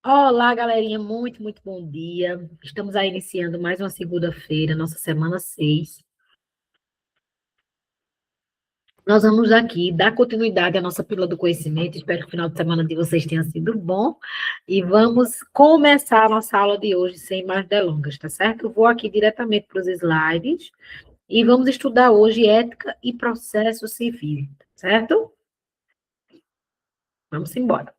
Olá, galerinha, muito bom dia. Estamos aí iniciando mais uma segunda-feira, nossa semana 6. Nós vamos aqui dar continuidade à nossa pílula do conhecimento. Espero que o final de semana de vocês tenha sido bom. E vamos começar a nossa aula de hoje sem mais delongas, tá certo? Eu vou aqui diretamente para os slides e vamos estudar hoje ética e processo civil, tá certo? Vamos embora.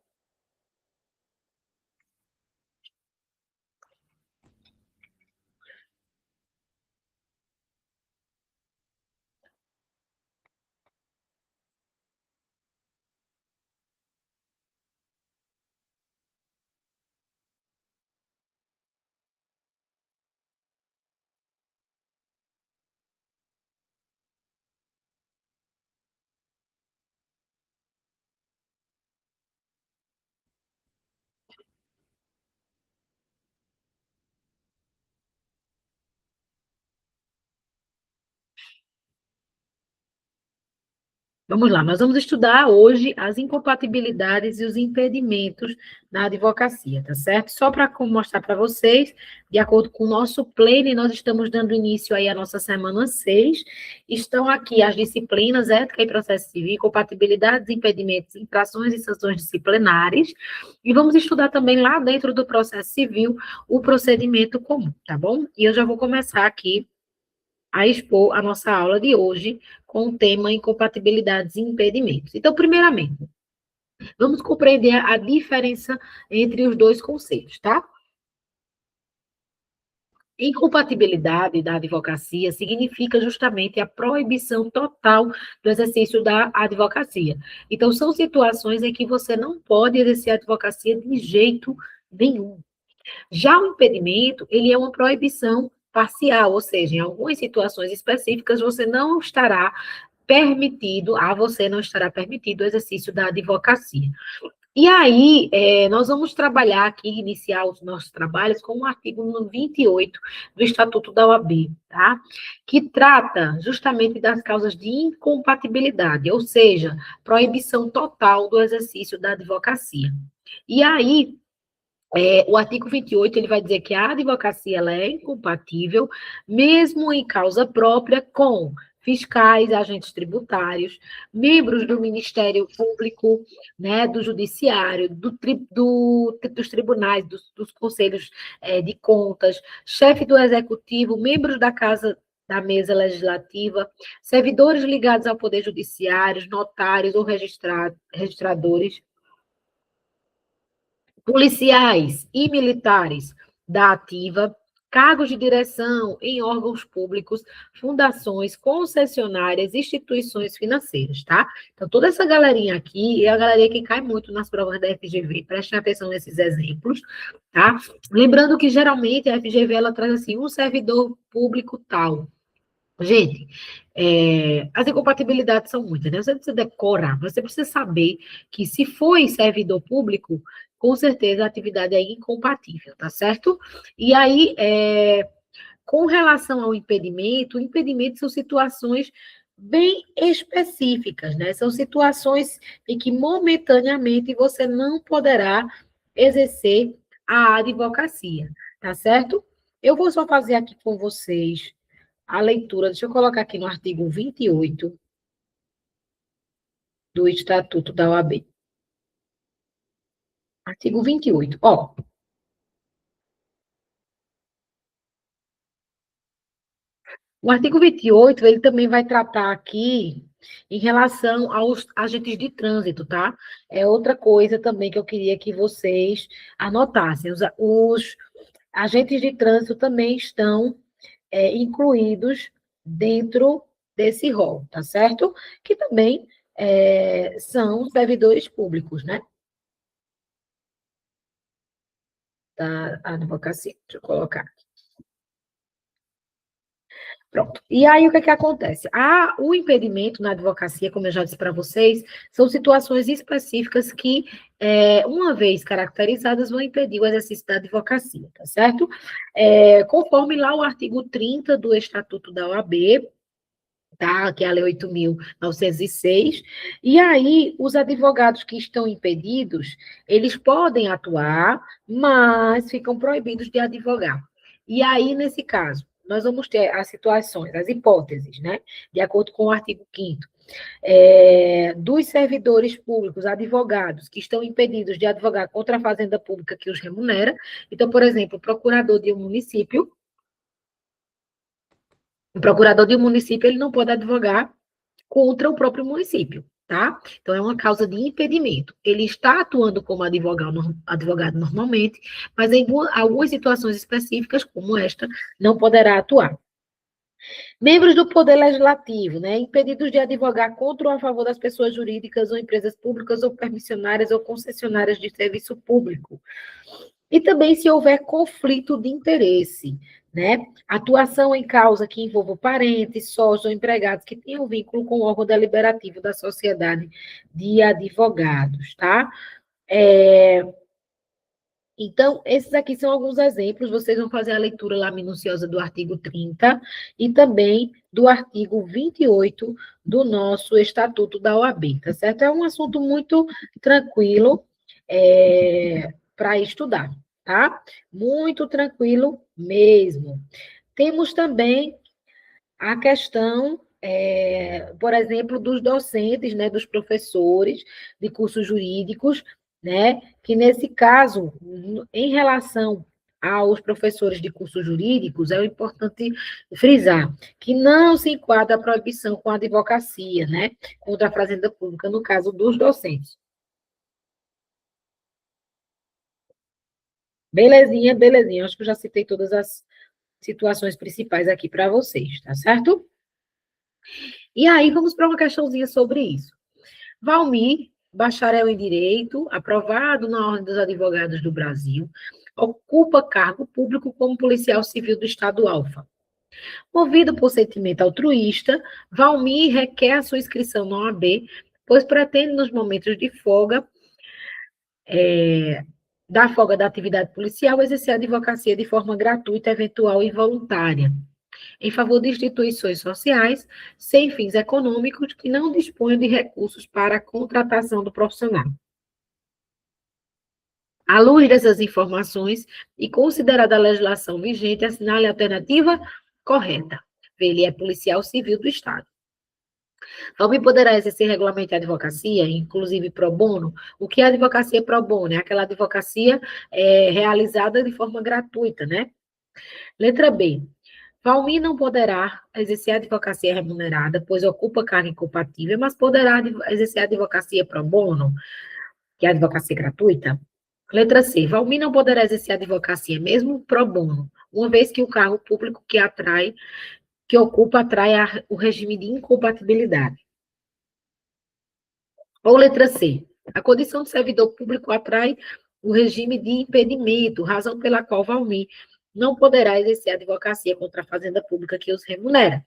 Vamos lá, nós vamos estudar hoje as incompatibilidades e os impedimentos na advocacia, tá certo? Só para mostrar para vocês, de acordo com o nosso plano, nós estamos dando início aí à nossa semana 6. Estão aqui as disciplinas ética e processo civil, incompatibilidades, impedimentos, infrações e sanções disciplinares. E vamos estudar também lá dentro do processo civil o procedimento comum, tá bom? E eu já vou começar aqui a expor a nossa aula de hoje com o tema incompatibilidades e impedimentos. Então, primeiramente, vamos compreender a diferença entre os dois conceitos, tá? Incompatibilidade da advocacia significa justamente a proibição total do exercício da advocacia. Então, são situações em que você não pode exercer a advocacia de jeito nenhum. Já o impedimento, ele é uma proibição parcial, ou seja, em algumas situações específicas você não estará permitido, a você não estará permitido o exercício da advocacia. E aí, nós vamos trabalhar aqui, iniciar os nossos trabalhos com o artigo 28 do Estatuto da OAB, tá? Que trata justamente das causas de incompatibilidade, ou seja, proibição total do exercício da advocacia. E aí, o artigo 28, ele vai dizer que a advocacia ela é incompatível, mesmo em causa própria, com fiscais, agentes tributários, membros do Ministério Público, né, do Judiciário, dos tribunais, dos conselhos de contas, chefe do Executivo, membros da Casa da Mesa Legislativa, servidores ligados ao Poder Judiciário, notários ou registradores, policiais e militares da ativa, cargos de direção em órgãos públicos, fundações, concessionárias, instituições financeiras, tá? Então, toda essa galerinha aqui é a galerinha que cai muito nas provas da FGV, prestem atenção nesses exemplos, tá? Lembrando que, geralmente, a FGV, ela traz, assim, um servidor público tal. Gente, as incompatibilidades são muitas, né? Você precisa decorar, você precisa saber que se foi servidor público, com certeza a atividade é incompatível, tá certo? E aí, com relação ao impedimento, o impedimento são situações bem específicas, né? São situações em que momentaneamente você não poderá exercer a advocacia, tá certo? Eu vou só fazer aqui com vocês a leitura, deixa eu colocar aqui no artigo 28 do Estatuto da OAB. Artigo 28. Ó, o artigo 28, ele também vai tratar aqui em relação aos agentes de trânsito, tá? É outra coisa também que eu queria que vocês anotassem. Os agentes de trânsito também estão incluídos dentro desse rol, tá certo? Que também são servidores públicos, né? Da advocacia. Deixa eu colocar. Pronto. E aí, o que é que acontece? O impedimento na advocacia, como eu já disse para vocês, são situações específicas que, uma vez caracterizadas, vão impedir o exercício da advocacia, tá certo? Conforme lá o artigo 30 do Estatuto da OAB, tá? Que é a Lei 8.906. E aí, os advogados que estão impedidos, eles podem atuar, mas ficam proibidos de advogar. E aí, nesse caso, nós vamos ter as situações, as hipóteses, né? De acordo com o artigo 5º, dos servidores públicos, advogados, que estão impedidos de advogar contra a fazenda pública que os remunera. Então, por exemplo, o procurador de um município, ele não pode advogar contra o próprio município, tá? Então, é uma causa de impedimento. Ele está atuando como advogado normalmente, mas em algumas situações específicas, como esta, não poderá atuar. Membros do Poder Legislativo, né, impedidos de advogar contra ou a favor das pessoas jurídicas ou empresas públicas ou permissionárias ou concessionárias de serviço público. E também se houver conflito de interesse, né? Atuação em causa que envolva parentes, sócios ou empregados que tenham vínculo com o órgão deliberativo da sociedade de advogados, tá? Então, esses aqui são alguns exemplos, vocês vão fazer a leitura lá minuciosa do artigo 30 e também do artigo 28 do nosso Estatuto da OAB, tá certo? É um assunto muito tranquilo para estudar, tá? Muito tranquilo mesmo. Temos também a questão, por exemplo, dos docentes, né, dos professores de cursos jurídicos, né, que nesse caso, em relação aos professores de cursos jurídicos, é importante frisar que não se enquadra a proibição com a advocacia, né, contra a fazenda pública, no caso dos docentes. Belezinha, belezinha. Acho que eu já citei todas as situações principais aqui para vocês, tá certo? E aí, vamos para uma questãozinha sobre isso. Valmir, bacharel em Direito, aprovado na Ordem dos Advogados do Brasil, ocupa cargo público como policial civil do Estado Alfa. Movido por sentimento altruísta, Valmir requer a sua inscrição na OAB, pois pretende, nos momentos de folga, da folga da atividade policial, exercer a advocacia de forma gratuita, eventual e voluntária, em favor de instituições sociais sem fins econômicos que não disponham de recursos para a contratação do profissional. À luz dessas informações e considerada a legislação vigente, assinale a alternativa correta. Ele é policial civil do Estado. Também poderá exercer regularmente a advocacia, inclusive pro bono. O que é advocacia pro bono? É aquela advocacia realizada de forma gratuita, né? Letra B. Valmir não poderá exercer a advocacia remunerada, pois ocupa cargo incompatível, mas poderá exercer a advocacia pro bono, que é a advocacia gratuita. Letra C. Valmir não poderá exercer a advocacia mesmo pro bono, uma vez que o cargo público que ocupa atrai o regime de incompatibilidade. Ou letra C. A condição de servidor público atrai o regime de impedimento, razão pela qual Valmir não poderá exercer a advocacia contra a fazenda pública que os remunera.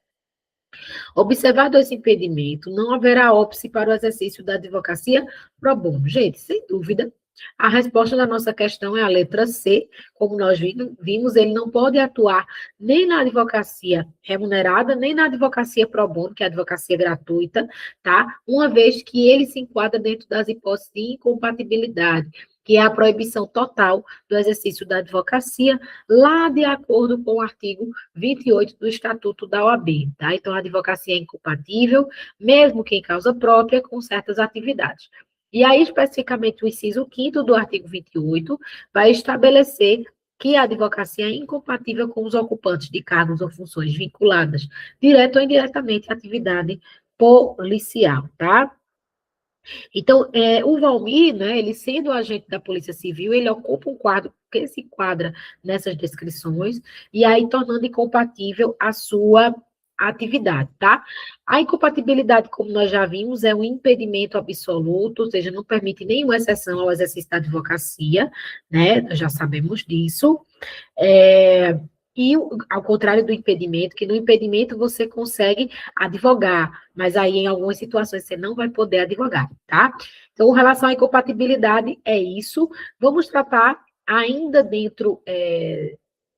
Observado esse impedimento, não haverá óbice para o exercício da advocacia pro bono. Gente, sem dúvida, a resposta da nossa questão é a letra C. Como nós vimos, ele não pode atuar nem na advocacia remunerada, nem na advocacia pro bono, que é a advocacia gratuita, tá? Uma vez que ele se enquadra dentro das hipóteses de incompatibilidade, que é a proibição total do exercício da advocacia, lá de acordo com o artigo 28 do Estatuto da OAB, tá? Então, a advocacia é incompatível, mesmo que em causa própria, com certas atividades. E aí, especificamente, o inciso 5º do artigo 28 vai estabelecer que a advocacia é incompatível com os ocupantes de cargos ou funções vinculadas, direto ou indiretamente, à atividade policial, tá? Então, o Valmir, né, ele sendo agente da Polícia Civil, ele ocupa um quadro que se enquadra nessas descrições, e aí tornando incompatível a sua atividade, tá? A incompatibilidade, como nós já vimos, é um impedimento absoluto, ou seja, não permite nenhuma exceção ao exercício da advocacia, né? Nós já sabemos disso. E ao contrário do impedimento, que no impedimento você consegue advogar, mas aí em algumas situações você não vai poder advogar, tá? Então, com relação à incompatibilidade, é isso. Vamos tratar ainda dentro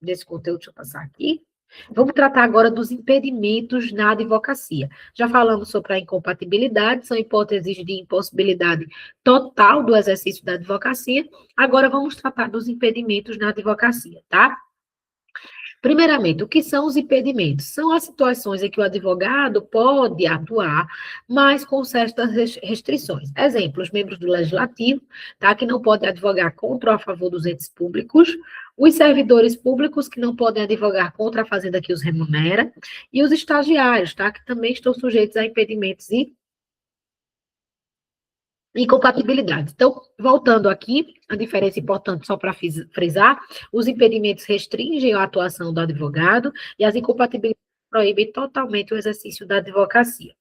desse conteúdo, deixa eu passar aqui. Vamos tratar agora dos impedimentos na advocacia. Já falamos sobre a incompatibilidade, são hipóteses de impossibilidade total do exercício da advocacia. Agora vamos tratar dos impedimentos na advocacia, tá? Primeiramente, o que são os impedimentos? São as situações em que o advogado pode atuar, mas com certas restrições. Exemplo, os membros do legislativo, tá, que não podem advogar contra ou a favor dos entes públicos, os servidores públicos que não podem advogar contra a fazenda que os remunera, e os estagiários, tá, que também estão sujeitos a impedimentos e incompatibilidades. Então, voltando aqui, a diferença importante só para frisar, os impedimentos restringem a atuação do advogado e as incompatibilidades proíbem totalmente o exercício da advocacia.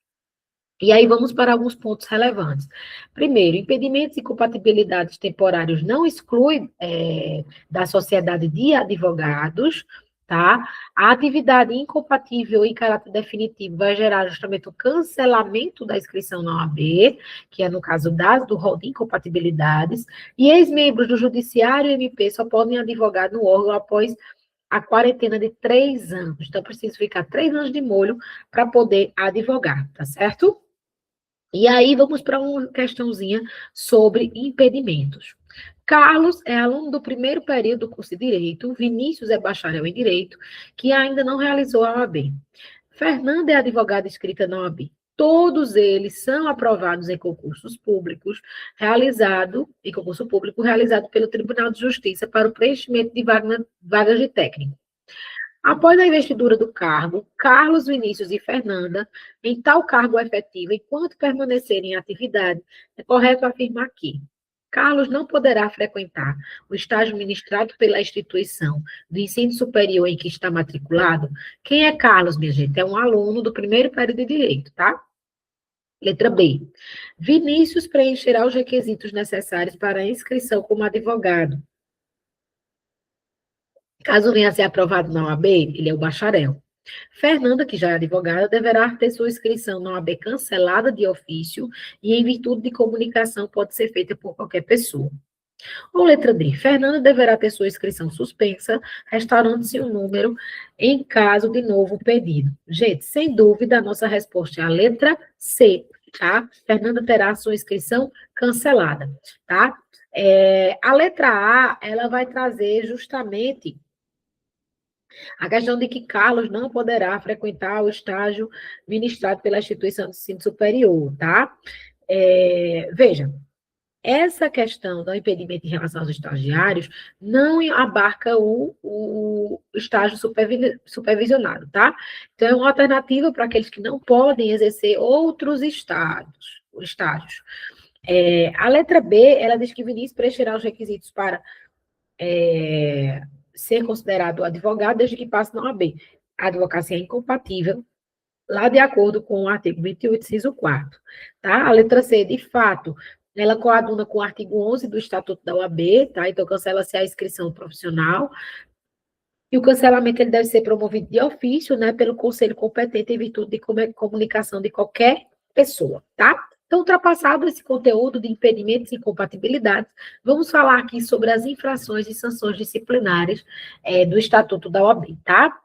E aí vamos para alguns pontos relevantes. Primeiro, impedimentos e incompatibilidades temporários não excluem da sociedade de advogados, tá? A atividade incompatível em caráter definitivo vai gerar justamente o cancelamento da inscrição na OAB, que é no caso do rol de incompatibilidades, e ex-membros do Judiciário e MP só podem advogar no órgão após a quarentena de 3 anos. Então, preciso ficar 3 anos de molho para poder advogar, tá certo? E aí, vamos para uma questãozinha sobre impedimentos. Carlos é aluno do primeiro período do curso de Direito, Vinícius é bacharel em Direito, que ainda não realizou a OAB. Fernanda é advogada inscrita na OAB. Todos eles são aprovados em concursos públicos, concurso público realizado pelo Tribunal de Justiça para o preenchimento de vagas de técnico. Após a investidura do cargo, Carlos, Vinícius e Fernanda, em tal cargo efetivo, enquanto permanecerem em atividade, é correto afirmar que Carlos não poderá frequentar o estágio ministrado pela instituição do ensino superior em que está matriculado. Quem é Carlos, minha gente? É um aluno do primeiro período de Direito, tá? Letra B. Vinícius preencherá os requisitos necessários para a inscrição como advogado. Caso venha a ser aprovado na OAB, ele é o bacharel. Fernanda, que já é advogada, deverá ter sua inscrição na OAB cancelada de ofício e, em virtude de comunicação, pode ser feita por qualquer pessoa. Ou letra D. Fernanda deverá ter sua inscrição suspensa, restaurando-se o número em caso de novo pedido. Gente, sem dúvida, a nossa resposta é a letra C, tá? Fernanda terá sua inscrição cancelada, tá? A letra A, ela vai trazer justamente a questão de que Carlos não poderá frequentar o estágio ministrado pela instituição de ensino superior, tá? Veja, essa questão do impedimento em relação aos estagiários não abarca o estágio supervisionado, tá? Então, é uma alternativa para aqueles que não podem exercer outros estágios. A letra B, ela diz que Vinícius preencherá os requisitos para ser considerado advogado desde que passe na OAB. A advocacia é incompatível, lá de acordo com o artigo 28, inciso 4. Tá? A letra C, de fato, ela coaduna com o artigo 11 do Estatuto da OAB, tá? Então cancela-se a inscrição profissional, e o cancelamento ele deve ser promovido de ofício, né, pelo conselho competente em virtude de comunicação de qualquer pessoa, tá? Então, ultrapassado esse conteúdo de impedimentos e incompatibilidades, vamos falar aqui sobre as infrações e sanções disciplinares do Estatuto da OAB, tá?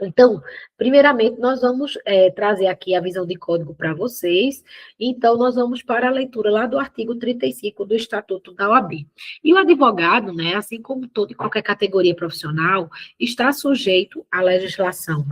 Então, primeiramente, nós vamos trazer aqui a visão de código para vocês. Então, nós vamos para a leitura lá do artigo 35 do Estatuto da OAB. E o advogado, né, assim como todo e qualquer categoria profissional, está sujeito à legislação